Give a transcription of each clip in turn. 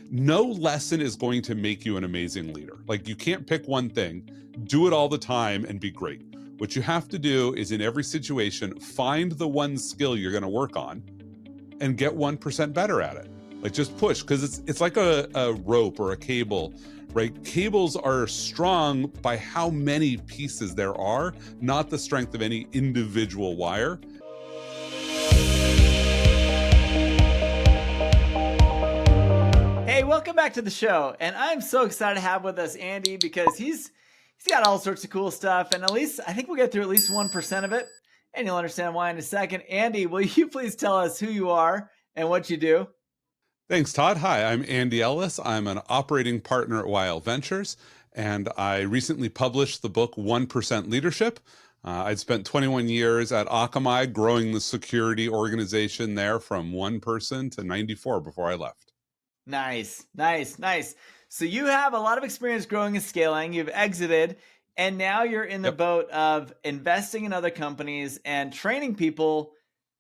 No lesson is going to make you an amazing leader. Like, you can't pick one thing, do it all the time, and be great. What you have to do is, in every situation, find the one skill you're going to work on and get 1% better at it. Like, just push, because it's like a rope or a cable, right? Cables are strong by how many pieces there are, not the strength of any individual wire. Hey, welcome back to the show. And I'm so excited to have with us Andy, because he's got all sorts of cool stuff. And at least I think we'll get through at least 1% of it. And you'll understand why in a second. Andy, will you please tell us who you are and what you do? Thanks, Todd. Hi, I'm Andy Ellis. I'm an operating partner at YL Ventures, and I recently published the book 1% Leadership. I'd spent 21 years at Akamai growing the security organization there from 1 person to 94 before I left. Nice. So you have a lot of experience growing and scaling. You've exited, and now you're in the boat of investing in other companies and training people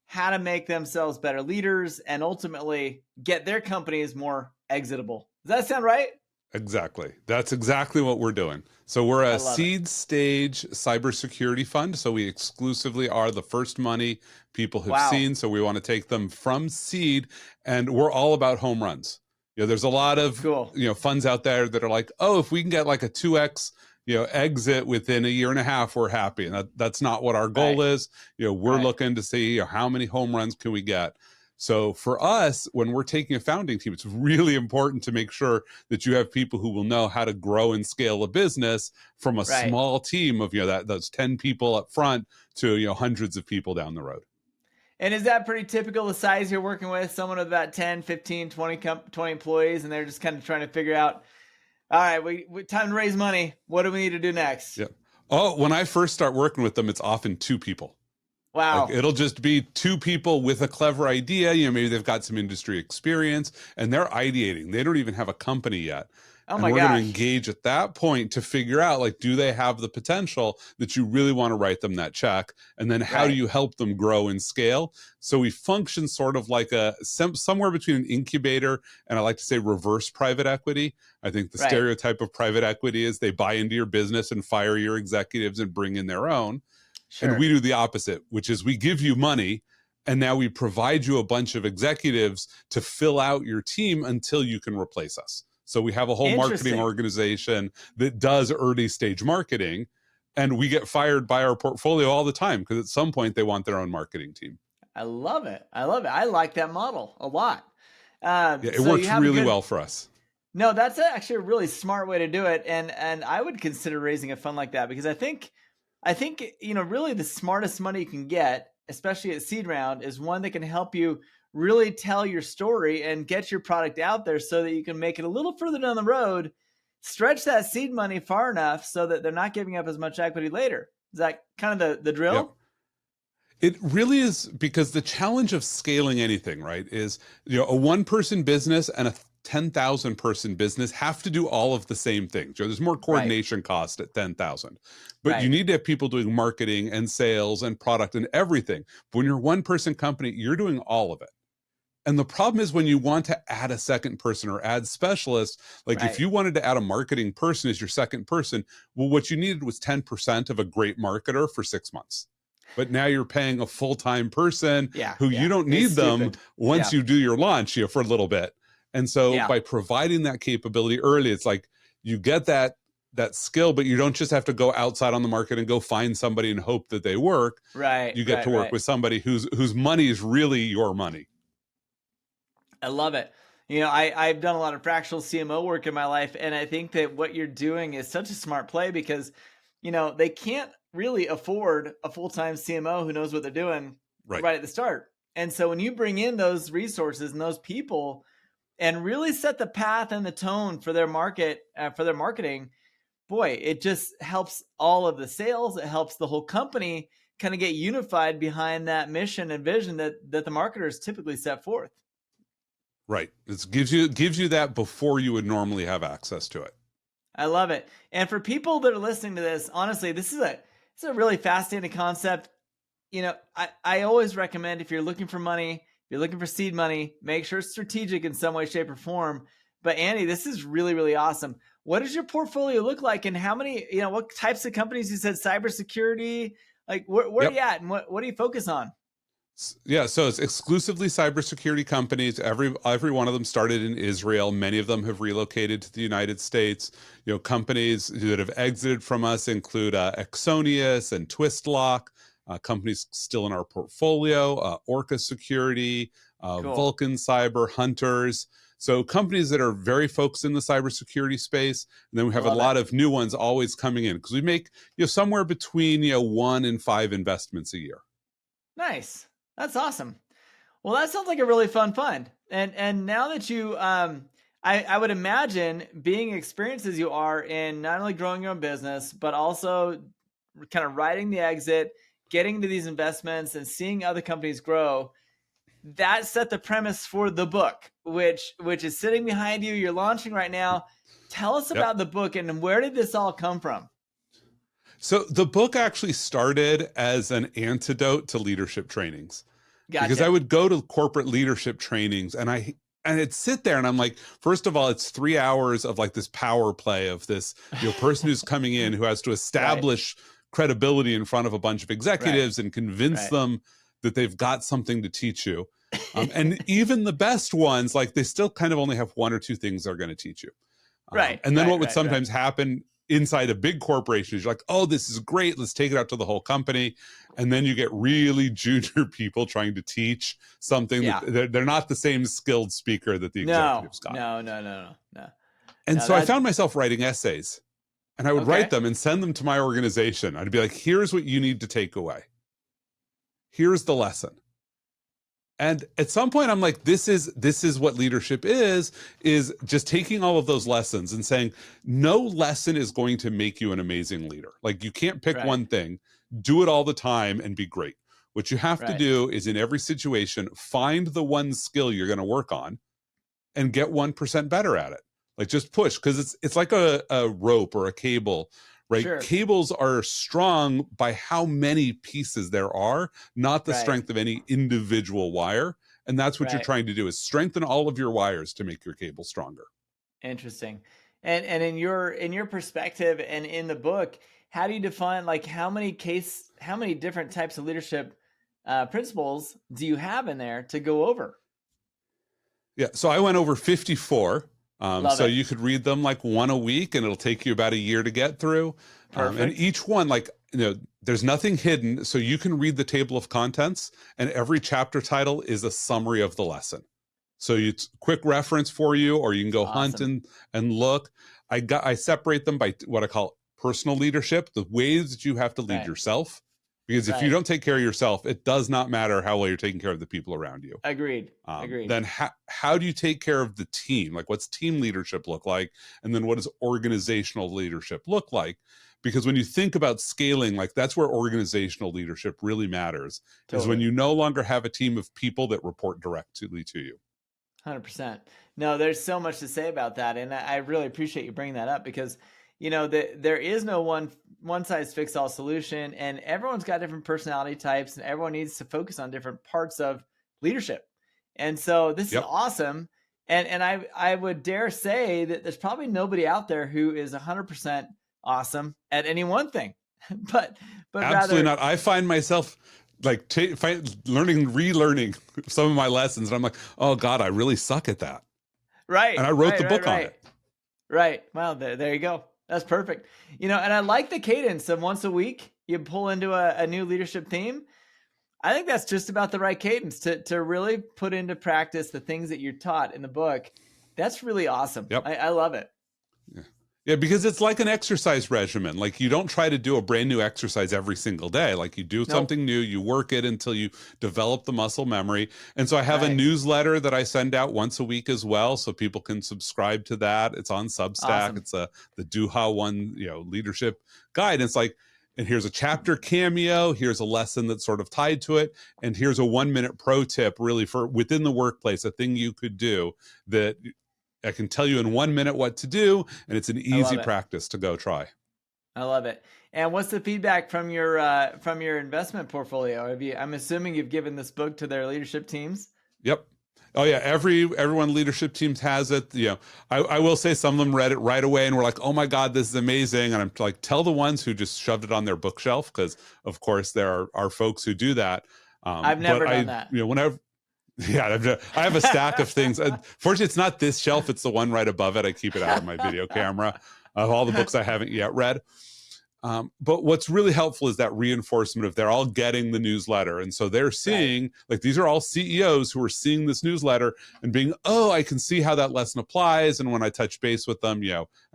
how to make themselves better leaders and ultimately get their companies more exitable. Does that sound right? Exactly. That's exactly what we're doing. So we're a seed stage cybersecurity fund. So we exclusively are the first money people have seen. So we want to take them from seed, and we're all about home runs. There's a lot of funds out there that are like, oh, if we can get like a 2x exit within a year and a half, we're happy. And that's not what our goal is. We're looking to see how many home runs can we get. So for us, when we're taking a founding team, it's really important to make sure that you have people who will know how to grow and scale a business from a small team of those 10 people up front to hundreds of people down the road. And is that pretty typical, the size you're working with? Someone with about 10, 15, 20 employees, and they're just kind of trying to figure out, all right, we time to raise money. What do we need to do next? Yeah. Oh, when I first start working with them, it's often 2 people. Wow. Like, it'll just be 2 people with a clever idea. Maybe they've got some industry experience and they're ideating. They don't even have a company yet. Oh my gosh. We're going to engage at that point to figure out, like, do they have the potential that you really want to write them that check? And then how do you help them grow and scale? So we function sort of like somewhere between an incubator and, I like to say, reverse private equity. I think the stereotype of private equity is they buy into your business and fire your executives and bring in their own. Sure. And we do the opposite, which is we give you money and now we provide you a bunch of executives to fill out your team until you can replace us. So we have a whole marketing organization that does early stage marketing, and we get fired by our portfolio all the time because at some point they want their own marketing team. I love it. I like that model a lot. It works really well for us. No, that's actually a really smart way to do it. And I would consider raising a fund like that, because I think, really the smartest money you can get, especially at seed round, is one that can help you really tell your story and get your product out there so that you can make it a little further down the road, stretch that seed money far enough so that they're not giving up as much equity later. Is that kind of the drill? Yep. It really is, because the challenge of scaling anything, right, is a 1-person business and a 10,000 person business have to do all of the same things. There's more coordination cost at 10,000, but you need to have people doing marketing and sales and product and everything. But when you're a 1-person company, you're doing all of it. And the problem is when you want to add a second person or add specialists, like if you wanted to add a marketing person as your second person, well, what you needed was 10% of a great marketer for 6 months. But now you're paying a full-time person who you don't need them once you do your launch for a little bit. And so by providing that capability early, it's like you get that skill, but you don't just have to go outside on the market and go find somebody and hope that they work. You get to work with somebody whose money is really your money. I love it. I've done a lot of fractional CMO work in my life, and I think that what you're doing is such a smart play because, they can't really afford a full-time CMO who knows what they're doing right at the start. And so when you bring in those resources and those people and really set the path and the tone for their market, for their marketing, boy, it just helps all of the sales. It helps the whole company kind of get unified behind that mission and vision that the marketers typically set forth. Right. It gives you that before you would normally have access to it. I love it. And for people that are listening to this, honestly, this is a really fascinating concept. I always recommend, if you're looking for money, if you're looking for seed money, make sure it's strategic in some way, shape, or form. But Andy, this is really, really awesome. What does your portfolio look like, and how many, what types of companies? You said cybersecurity. Like, where are you Yep. at, and what do you focus on? Yeah, so it's exclusively cybersecurity companies. Every one of them started in Israel. Many of them have relocated to the United States. Companies that have exited from us include Exonius and Twistlock. Companies still in our portfolio: Orca Security, Cool. Vulcan Cyber, Hunters. So companies that are very focused in the cybersecurity space. And then we I have a love it. lot of new ones always coming in because we make somewhere between 1 and 5 investments a year. Nice. That's awesome. Well, that sounds like a really fun fund. And now that you, I would imagine, being experienced as you are in not only growing your own business, but also kind of riding the exit, getting into these investments and seeing other companies grow, that set the premise for the book, which is sitting behind you. You're launching right now. Tell us Yep. about the book, and where did this all come from? So the book actually started as an antidote to leadership trainings because I Gotcha. would go to corporate leadership trainings and I'd sit there and I'm like, first of all, it's 3 hours of like this power play of this person who's coming in who has to Right. establish credibility in front of a bunch of Right. executives and convince Right. them that they've got something to teach you. And even the best ones, like they still kind of only have 1 or 2 things they're going to teach you. Right. And then Right. what would Right. Right. sometimes happen inside a big corporation is you're like, oh, this is great. Let's take it out to the whole company. And then you get really junior people trying to teach something Yeah. that they're not the same skilled speaker that the No. executives got. No. No. No. No. No. And No. so I That. found myself writing essays and I would write Okay. them and send them to my organization. I'd be like, here's what you need to take away. Here's the lesson. And at some point I'm like, this is what leadership is just taking all of those lessons and saying, no lesson is going to make you an amazing leader. Like you can't pick Right. one thing, do it all the time and be great. What you have to Right. do is in every situation, find the one skill you're going to work on and get 1% better at it. Like just push, because it's like a rope or a cable, right? Sure. Cables are strong by how many pieces there are, not the Right. strength of any individual wire. And that's what you're Right. trying to do is strengthen all of your wires to make your cable stronger. Interesting. And in your perspective and in the book, how do you define, like, how many different types of leadership principles do you have in there to go over? Yeah. So I went over 54. Love So it. you could read them like 1 a week and it'll take you about a year to get through. And Perfect. each one, like, there's nothing hidden. So you can read the table of contents and every chapter title is a summary of the lesson. So it's quick reference for you, or you can go hunt Awesome. and look. I separate them by what I call personal leadership, the ways that you have to lead Right. yourself. Because if you Right. don't take care of yourself, it does not matter how well you're taking care of the people around you. Agreed. Agreed. Then how do you take care of the team? Like what's team leadership look like? And then what does organizational leadership look like? Because when you think about scaling, like that's where organizational leadership really matters, is when Totally. you no longer have a team of people that report directly to you. 100%. No, there's so much to say about that, and I really appreciate you bringing that up, because there is no one size fits all solution, and everyone's got different personality types, and everyone needs to focus on different parts of leadership. And so this is Yep. awesome, and I would dare say that there's probably nobody out there who is 100% awesome at any one thing, but Absolutely rather. not. I find myself like relearning some of my lessons, and I'm like, oh God, I really suck at that. Right, And I wrote right, the right, book on right. it. Right. Well, there you go. That's perfect. And I like the cadence of once a week you pull into a new leadership theme. I think that's just about the right cadence to really put into practice the things that you're taught in the book. That's really awesome. Yep. I love it. Yeah. Yeah, because it's like an exercise regimen. Like you don't try to do a brand new exercise every single day. Like you do Nope. something new, you work it until you develop the muscle memory. And so I have a Right. newsletter that I send out once a week as well, so people can subscribe to that. It's on Substack. Awesome. It's the Duha one, leadership guide. And it's like, and here's a chapter cameo. Here's a lesson that's sort of tied to it, and here's a 1-minute pro tip, really for within the workplace, a thing you could do that I can tell you in 1 minute what to do, and it's an I love easy it. practice to go try. I love it. And what's the feedback from your investment portfolio? I'm assuming you've given this book to their leadership teams. Yep. Oh yeah, everyone leadership teams has it. I will say some of them read it right away and were like, "Oh my God, this is amazing!" And I'm like, tell the ones who just shoved it on their bookshelf, because of course there are folks who do that. I've never done that. Whenever, yeah, I have a stack of things. Fortunately, it's not this shelf; it's the one right above it. I keep it out of my video camera of all the books I haven't yet read. But what's really helpful is that reinforcement of they're all getting the newsletter. And so they're seeing, like, these are all CEOs who are seeing this newsletter and being, oh, I can see how that lesson applies. And when I touch base with them,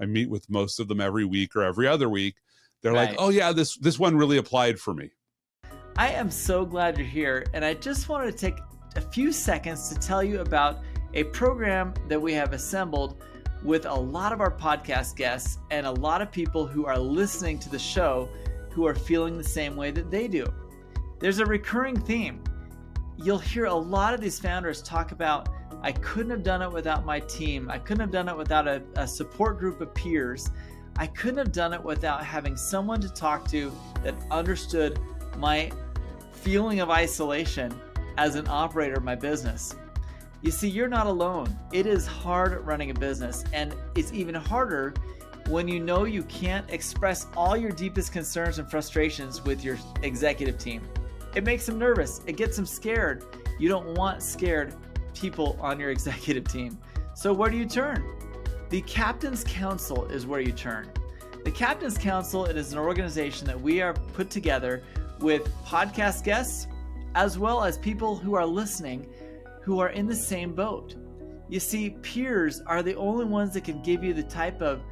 I meet with most of them every week or every other week. They're like, oh yeah, this one really applied for me. I am so glad you're here. And I just wanted to take a few seconds to tell you about a program that we have assembled with a lot of our podcast guests and a lot of people who are listening to the show who are feeling the same way that they do. There's a recurring theme. You'll hear a lot of these founders talk about, I couldn't have done it without my team. I couldn't have done it without a support group of peers. I couldn't have done it without having someone to talk to that understood my feeling of isolation as an operator of my business. You see, you're not alone. It is hard running a business, and it's even harder when you know you can't express all your deepest concerns and frustrations with your executive team. It makes them nervous. It gets them scared. You don't want scared people on your executive team. So where do you turn? The Captain's Council is where you turn. The Captain's Council, it is an organization that we are put together with podcast guests, as well as people who are listening who are in the same boat. You see, peers are the only ones that can give you the type of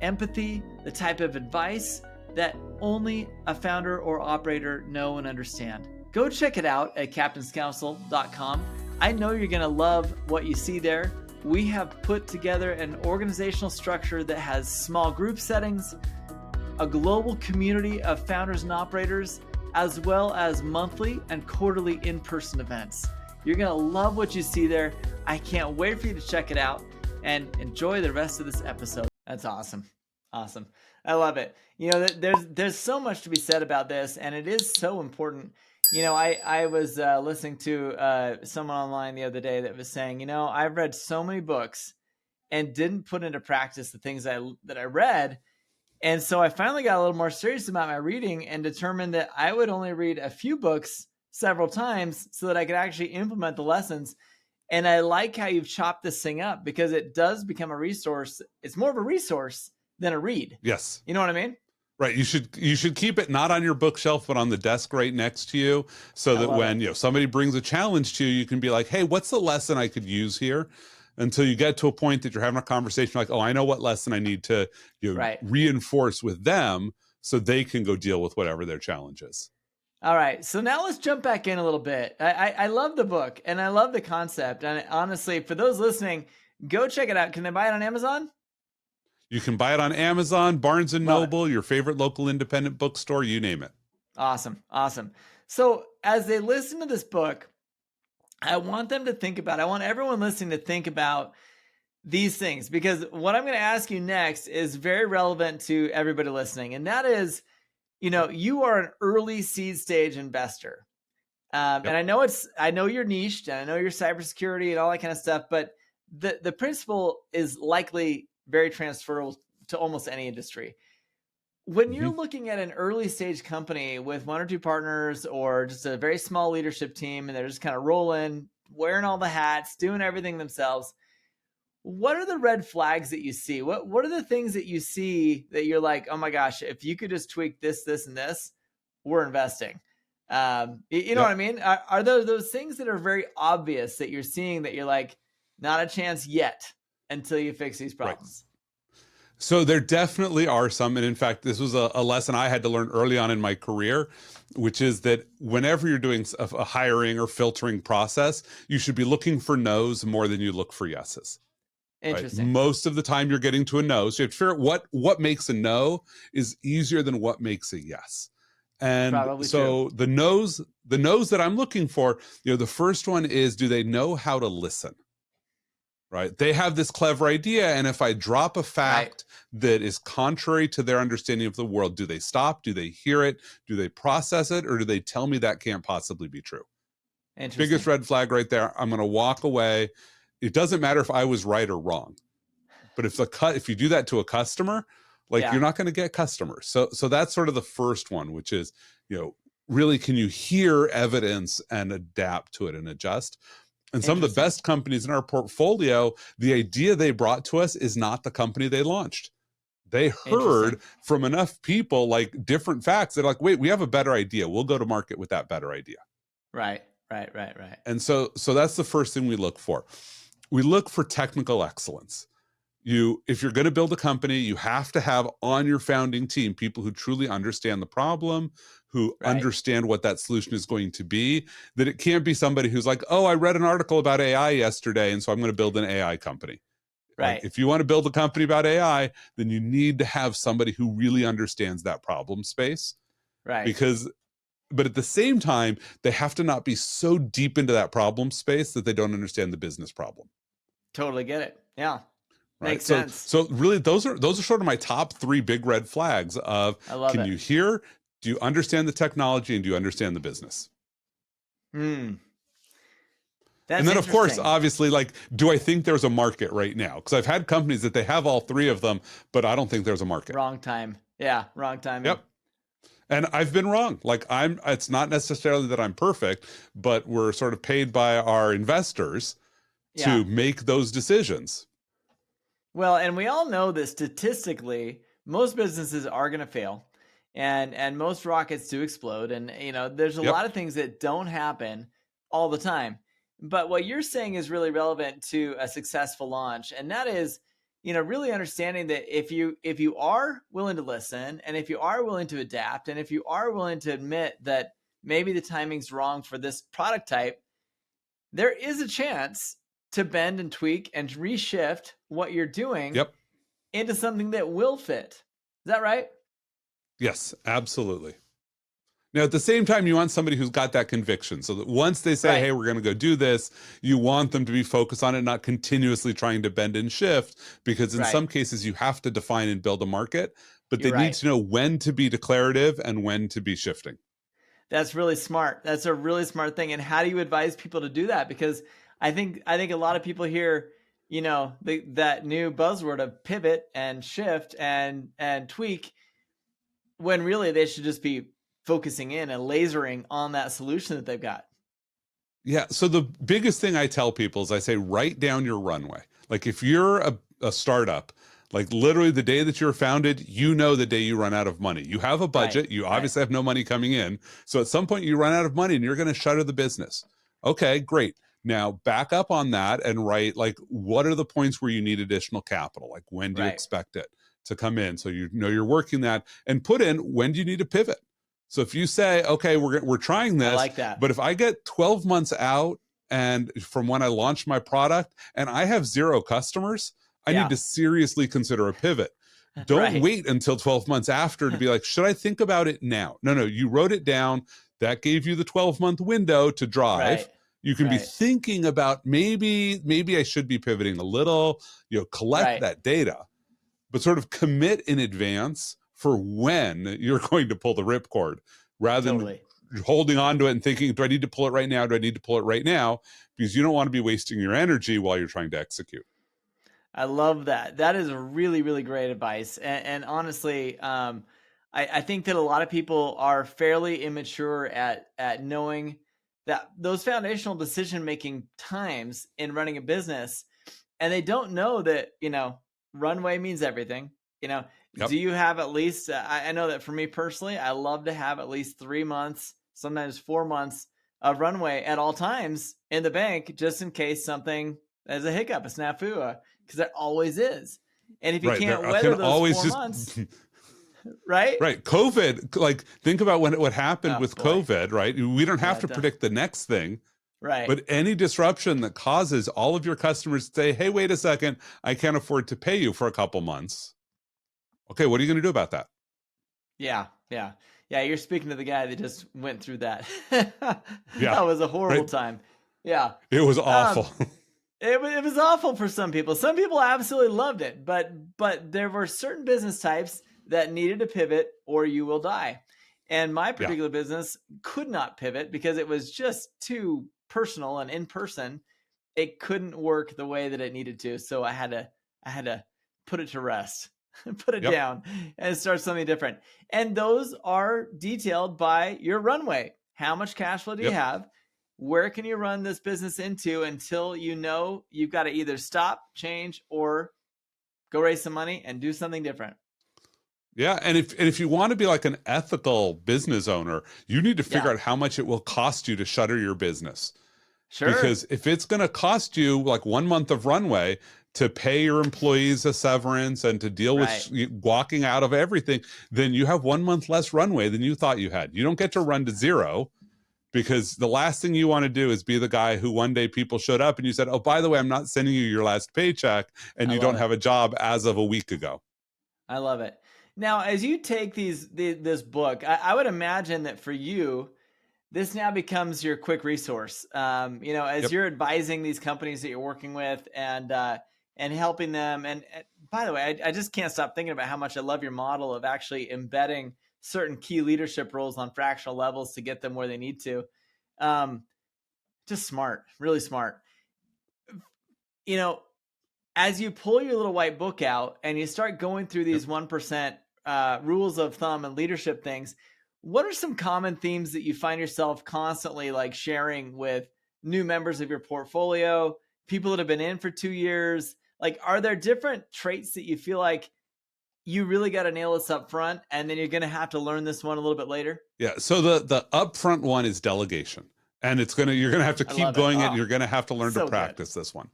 empathy, the type of advice that only a founder or operator know and understand. Go check it out at captainscouncil.com. I know you're going to love what you see there. We have put together an organizational structure that has small group settings, a global community of founders and operators, as well as monthly and quarterly in-person events. You're going to love what you see there. I can't wait for you to check it out and enjoy the rest of this episode. That's awesome. Awesome. I love it. There's so much to be said about this, and it is so important. I was listening to someone online the other day that was saying, I've read so many books and didn't put into practice the things that I read. And so I finally got a little more serious about my reading and determined that I would only read a few books several times so that I could actually implement the lessons. And I like how you've chopped this thing up, because it does become a resource. It's more of a resource than a read. Yes. You know what I mean? Right. You should keep it not on your bookshelf, but on the desk right next to you, so that when somebody brings a challenge to you, you can be like, hey, what's the lesson I could use here? Until you get to a point that you're having a conversation like, oh, I know what lesson I need to reinforce with them so they can go deal with whatever their challenge is. All right. So now let's jump back in a little bit. I love the book and I love the concept. And honestly, for those listening, go check it out. Can they buy it on Amazon? You can buy it on Amazon, Barnes & Noble, your favorite local independent bookstore, you name it. Awesome. Awesome. So as they listen to this book, I want everyone listening to think about these things, because what I'm going to ask you next is very relevant to everybody listening. And that is, you are an early seed stage investor. And I know you're niched, and I know you're cybersecurity and all that kind of stuff, but the principle is likely very transferable to almost any industry. When you're looking at an early stage company with one or two partners or just a very small leadership team, and they're just kind of rolling, wearing all the hats, doing everything themselves, what are the red flags that you see? What are the things that you see that you're like, oh my gosh, if you could just tweak this, this, and this, we're investing. You know what I mean? Are those things that are very obvious that you're seeing that you're like, not a chance yet until you fix these problems? Right. So there definitely are some. And in fact, this was a lesson I had to learn early on in my career, which is that whenever you're doing a hiring or filtering process, you should be looking for no's more than you look for yeses. Interesting. Right? Most of the time you're getting to a no. So you have to figure out what makes a no is easier than what makes a yes. And probably so true. the no's that I'm looking for, the first one is, do they know how to listen? Right? They have this clever idea, and if I drop a fact that is contrary to their understanding of the world, do they stop? Do they hear it? Do they process it? Or do they tell me that can't possibly be true? Biggest Interesting. red flag right there. I'm going to walk away. It doesn't matter if I was right or wrong. But if you do that to a customer, like, you're Yeah. not going to get customers. So that's sort of the first one, which is, really, can you hear evidence and adapt to it and adjust? And some of the Interesting. best companies in our portfolio, the idea they brought to us is not the company they launched. They Interesting. heard from enough people, like, different facts. They're like, wait, we have a better idea. We'll go to market with that better idea. Right. Right. Right. Right. And so that's the first thing we look for. We look for technical excellence. If you're going to build a company, you have to have on your founding team people who truly understand the problem, who Right. understand what that solution is going to be. That it can't be somebody who's like, oh, I read an article about AI yesterday, and so I'm going to build an AI company. Like, Right. if you want to build a company about AI, then you need to have somebody who really understands that problem space. Right. But at the same time, they have to not be so deep into that problem space that they don't understand the business problem. Totally get it. Yeah. Right. Makes sense. So really, those are sort of my top 3 big red flags of, I love can it. you hear, do you understand the technology, and do you understand the business? Hmm. And That's then, of course, interesting. obviously, like, do I think there's a market right now? Because I've had companies that they have all 3 of them, but I don't think there's a market. Wrong time. Yeah. Wrong timing. Yep. And I've been wrong. Like, it's not necessarily that I'm perfect, but we're sort of paid by our investors Yeah. to make those decisions. Well, and we all know that statistically, most businesses are going to fail, and most rockets do explode, and there's a Yep. lot of things that don't happen all the time. But what you're saying is really relevant to a successful launch, and that is, really understanding that if you are willing to listen, and if you are willing to adapt, and if you are willing to admit that maybe the timing's wrong for this product type, there is a chance to bend and tweak and reshift what you're doing Yep. into something that will fit. Is that right? Yes, absolutely. Now, at the same time, you want somebody who's got that conviction, so that once they say, Right. hey, we're going to go do this, you want them to be focused on it, not continuously trying to bend and shift, because in Right. some cases you have to define and build a market, but they You're need right. to know when to be declarative and when to be shifting. That's really smart. That's a really smart thing. And how do you advise people to do that? Because I think a lot of people hear, that new buzzword of pivot and shift and tweak, when really they should just be focusing in and lasering on that solution that they've got. Yeah. So the biggest thing I tell people is I say, write down your runway. Like, if you're a startup, like, literally the day that you're founded, the day you run out of money. You have a Right. budget. You Right. obviously have no money coming in. So at some point you run out of money and you're going to shutter the business. Okay, great. Now back up on that and write, like, what are the points where you need additional capital? Like, when do you Right. expect it to come in? So you're working that, and put in, when do you need to pivot? So if you say, okay, we're trying I this, like that. but if I get 12 months out and from when I launch my product and I have 0 customers, I need Yeah. to seriously consider a pivot. Don't Right. wait until 12 months after to be like, should I think about it now? No, you wrote it down. That gave you the 12-month window to drive. Right. You can be Right. thinking about, maybe I should be pivoting a little, collect Right. that data, but sort of commit in advance for when you're going to pull the ripcord, rather than Totally. holding on to it and thinking, do I need to pull it right now? Do I need to pull it right now? Because you don't want to be wasting your energy while you're trying to execute. I love that. That is really, really great advice. And honestly, I think that a lot of people are fairly immature at knowing that those foundational decision making times in running a business, and they don't know that runway means everything. Yep. Do you have at least? I know that for me personally, I love to have at least 3 months, sometimes 4 months of runway at all times in the bank, just in case something there's a hiccup, a snafu, because there always is. And if you Right. There can't can weather those always 4 months, right? right. COVID, like, think about what happened Oh with boy, COVID, right? We don't have yeah, to predict the next thing, right. but any disruption that causes all of your customers to say, hey, wait a second, I can't afford to pay you for a couple months. Okay, what are you going to do about that? Yeah, yeah, yeah. You're speaking to the guy that just went through that. Yeah. That was a horrible Right. time. Yeah. It was Um, awful. it was awful for some people. Some people absolutely loved it, but there were certain business types that needed to pivot or you will die. And my Yeah. particular business could not pivot because it was just too personal and in person, it couldn't work the way that it needed to. So I had to put it to rest, put it down, and start something different. And those are detailed by your runway. How much cash flow do you have? Where can you run this business into until you know you've got to either stop, change, or go raise some money and do something different? Yeah, and if you want to be like an ethical business owner, you need to figure out how much it will cost you to shutter your business. Sure. Because if it's going to cost you like 1 month of runway to pay your employees a severance and to deal with walking out of everything, then you have 1 month less runway than you thought you had. You don't get to run to zero, because the last thing you want to do is be the guy who one day people showed up and you said, oh, by the way, I'm not sending you your last paycheck, and you don't have a job as of a week ago. I love it. Now, as you take this book, I would imagine that for you, this now becomes your quick resource. As you're advising these companies that you're working with and helping them. And by the way, I just can't stop thinking about how much I love your model of actually embedding certain key leadership roles on fractional levels to get them where they need to. Just smart, really smart. As you pull your little white book out and you start going through these 1% rules of thumb and leadership things, what are some common themes that you find yourself constantly like sharing with new members of your portfolio, people that have been in for 2 years? Like, are there different traits that you feel like you really got to nail this up front, and then you're going to have to learn this one a little bit later? Yeah. So the upfront one is delegation, and you're going to have to keep going and you're going to have to learn to practice this one.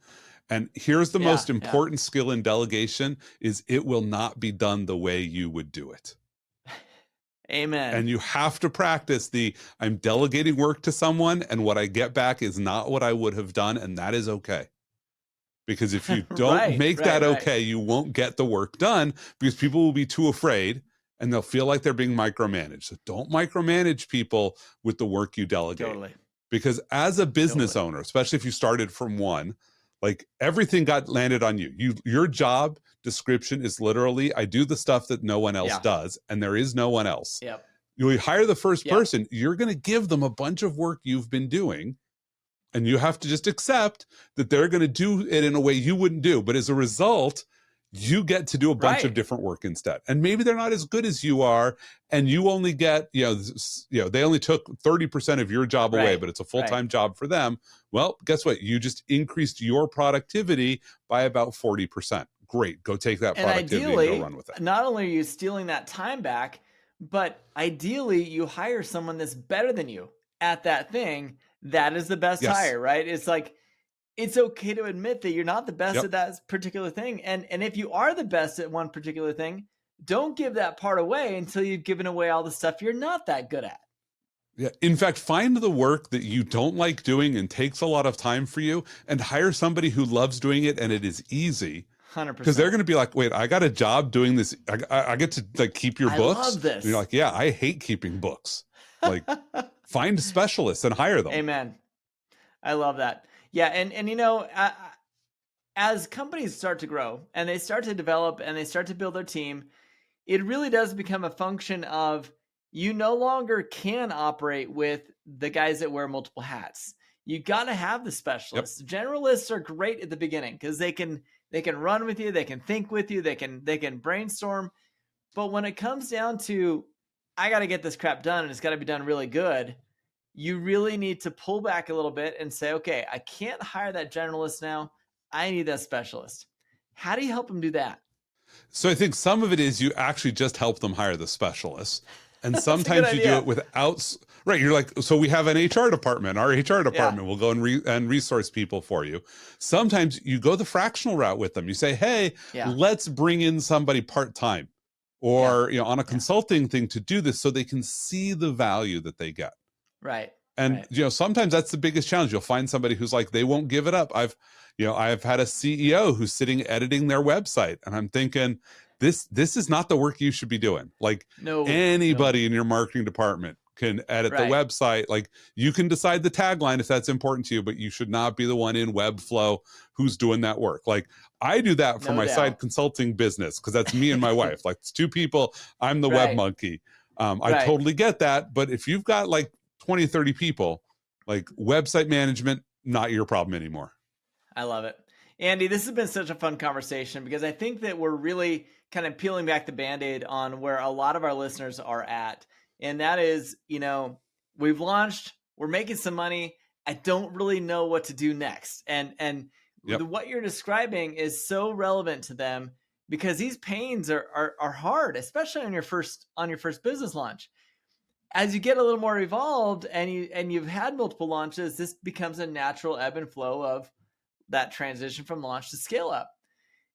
And here's the most important skill in delegation is it will not be done the way you would do it. Amen. And you have to practice I'm delegating work to someone and what I get back is not what I would have done. And that is okay. Because if you don't make that okay, you won't get the work done, because people will be too afraid and they'll feel like they're being micromanaged. So don't micromanage people with the work you delegate. Totally. Because as a business owner, especially if you started from one, like everything got landed on you. Your job description is literally, I do the stuff that no one else does, and there is no one else. Yep. You hire the first person, you're going to give them a bunch of work you've been doing, and you have to just accept that they're going to do it in a way you wouldn't do. But as a result, you get to do a bunch of different work instead. And maybe they're not as good as you are, and you only get, they only took 30% of your job away, but it's a full-time job for them. Well, guess what? You just increased your productivity by about 40%. Great. Go take that productivity and go run with it. Not only are you stealing that time back, but ideally you hire someone that's better than you at that thing. That is the best hire, right? It's like, it's okay to admit that you're not the best at that particular thing. And if you are the best at one particular thing, don't give that part away until you've given away all the stuff you're not that good at. Yeah. In fact, find the work that you don't like doing and takes a lot of time for you, and hire somebody who loves doing it and it is easy. 100%. Because they're going to be like, wait, I got a job doing this. I get to like keep your books. I love this. And you're like, yeah, I hate keeping books. Like, find specialists and hire them. Amen. I love that. Yeah. And as companies start to grow and they start to develop and they start to build their team, it really does become a function of you no longer can operate with the guys that wear multiple hats. You got to have the specialists. Generalists are great at the beginning because they can run with you, they can think with you, they can brainstorm. But when it comes down to, I got to get this crap done and it's got to be done really good, you really need to pull back a little bit and say, okay, I can't hire that generalist now. I need that specialist. How do you help them do that? So I think some of it is you actually just help them hire the specialists. And sometimes you do it without, you're like, so we have an HR department. Our HR department will go and resource people for you. Sometimes you go the fractional route with them. You say, hey, let's bring in somebody part-time or, on a consulting thing to do this so they can see the value that they get. Right. And, sometimes that's the biggest challenge. You'll find somebody who's like, they won't give it up. I've had a CEO who's sitting editing their website, and I'm thinking, this is not the work you should be doing. Like, anybody in your marketing department can edit the website. Like, you can decide the tagline if that's important to you, but you should not be the one in Webflow who's doing that work. Like, I do that for my side consulting business because that's me and my wife. Like, it's two people. I'm the web monkey. I totally get that. But if you've got like 20, 30 people, Like website management, not your problem anymore. I love it. Andy, this has been such a fun conversation because I think that we're really kind of peeling back the Band-Aid on where a lot of our listeners are at. And that is, we've launched, we're making some money. I don't really know what to do next. And Yep. what you're describing is so relevant to them because these pains are hard, especially on your first business launch. As you get a little more evolved and you've had multiple launches, this becomes a natural ebb and flow of that transition from launch to scale up.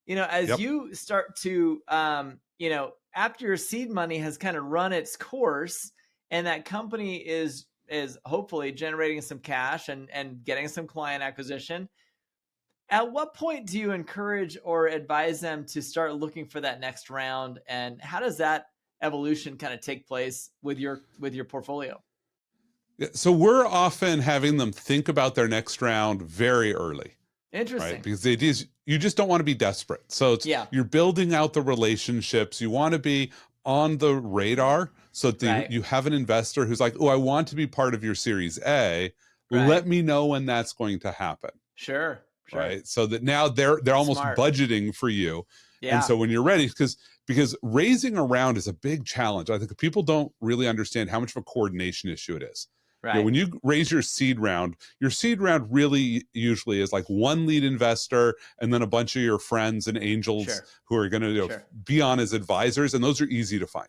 As Yep. you start to, after your seed money has kind of run its course and that company is hopefully generating some cash and getting some client acquisition, at what point do you encourage or advise them to start looking for that next round? And how does that evolution kind of take place with your portfolio? Yeah, so we're often having them think about their next round very early. Interesting. Right? Because the idea is you just don't want to be desperate. So you're building out the relationships. You want to be on the radar so that you have an investor who's like, oh, I want to be part of your Series A. Right. Let me know when that's going to happen. Sure. Right. So that now they're almost budgeting for you. Yeah. And so when you're ready, because raising a round is a big challenge. I think people don't really understand how much of a coordination issue it is. Right. When you raise your seed round really usually is like one lead investor and then a bunch of your friends and angels who are going to be on as advisors. And those are easy to find.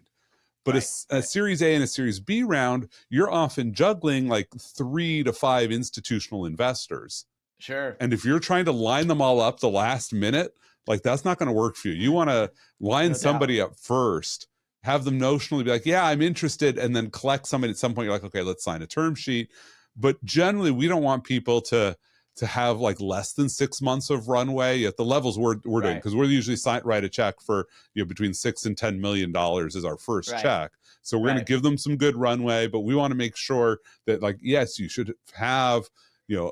But a Series A and a Series B round, you're often juggling like 3 to 5 institutional investors. Sure. And if you're trying to line them all up the last minute, like that's not going to work for you. You want to line somebody up first, have them notionally be like, yeah, I'm interested, and then collect somebody at some point. You're like, okay, let's sign a term sheet. But generally, we don't want people to have like less than 6 months of runway at the levels we're doing, because we're usually write a check for between $6 and $10 million is our first check. So we're going to give them some good runway, but we want to make sure that like, yes, you should have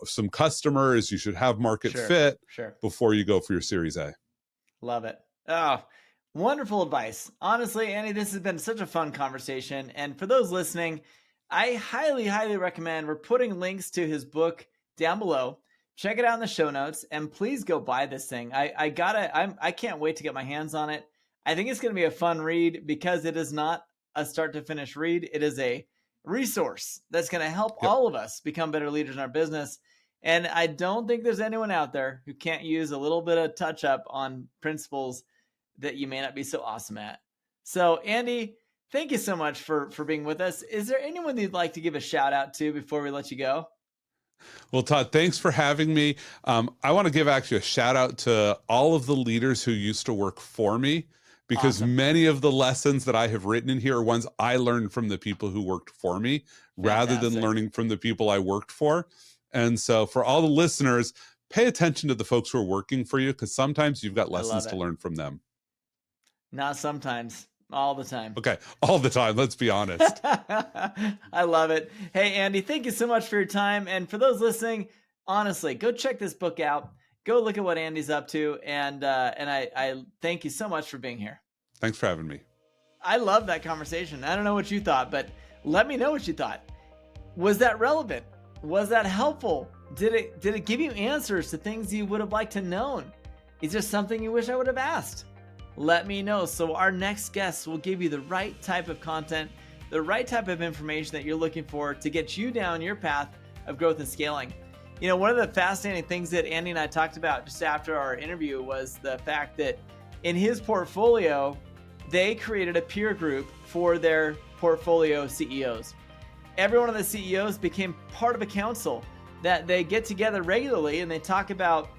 some customers, you should have market fit before you go for your Series A. Love it. Oh, wonderful advice. Honestly, Andy, this has been such a fun conversation. And for those listening, I highly, highly recommend we're putting links to his book down below. Check it out in the show notes and please go buy this thing. I can't wait to get my hands on it. I think it's going to be a fun read because it is not a start to finish read. It is a resource that's going to help all of us become better leaders in our business. And I don't think there's anyone out there who can't use a little bit of touch up on principles that you may not be so awesome at. So Andy, thank you so much for being with us. Is there anyone you'd like to give a shout out to before we let you go? Well, Todd, thanks for having me. I want to give actually a shout out to all of the leaders who used to work for me, because many of the lessons that I have written in here are ones I learned from the people who worked for me rather than learning from the people I worked for. And so for all the listeners, pay attention to the folks who are working for you, because sometimes you've got lessons to learn from them. Not sometimes, all the time. Okay, all the time. Let's be honest. I love it. Hey, Andy, thank you so much for your time. And for those listening, honestly, go check this book out. Go look at what Andy's up to. And I thank you so much for being here. Thanks for having me. I love that conversation. I don't know what you thought, but let me know what you thought. Was that relevant? Was that helpful? Did it give you answers to things you would have liked to know? Is there something you wish I would have asked? Let me know, so our next guests will give you the right type of content, the right type of information that you're looking for to get you down your path of growth and scaling. One of the fascinating things that Andy and I talked about just after our interview was the fact that in his portfolio, they created a peer group for their portfolio CEOs. Every one of the CEOs became part of a council that they get together regularly and they talk about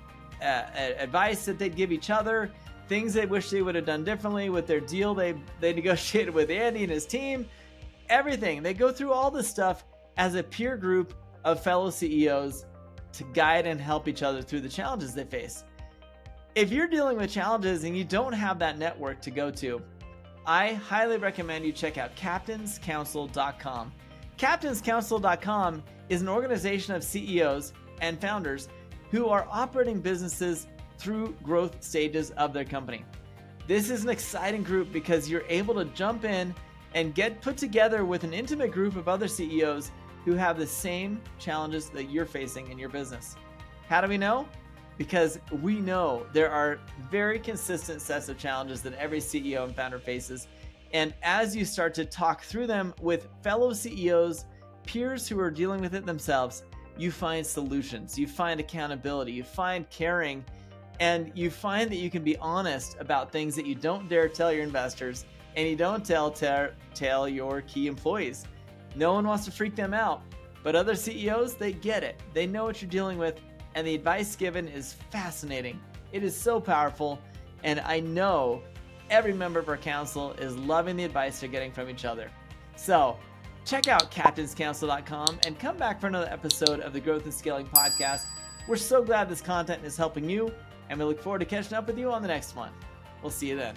advice that they'd give each other, things they wish they would have done differently with their deal they negotiated with Andy and his team, everything. They go through all this stuff as a peer group of fellow CEOs to guide and help each other through the challenges they face. If you're dealing with challenges and you don't have that network to go to, I highly recommend you check out captainscouncil.com. Captainscouncil.com is an organization of CEOs and founders who are operating businesses through growth stages of their company. This is an exciting group because you're able to jump in and get put together with an intimate group of other CEOs who have the same challenges that you're facing in your business. How do we know? Because we know there are very consistent sets of challenges that every CEO and founder faces. And as you start to talk through them with fellow CEOs, peers who are dealing with it themselves, you find solutions, you find accountability, you find caring, and you find that you can be honest about things that you don't dare tell your investors and you don't tell your key employees. No one wants to freak them out, but other CEOs, they get it. They know what you're dealing with, and the advice given is fascinating. It is so powerful, and I know every member of our council is loving the advice they're getting from each other. So check out captainscouncil.com and come back for another episode of the Growth and Scaling Podcast. We're so glad this content is helping you, and we look forward to catching up with you on the next one. We'll see you then.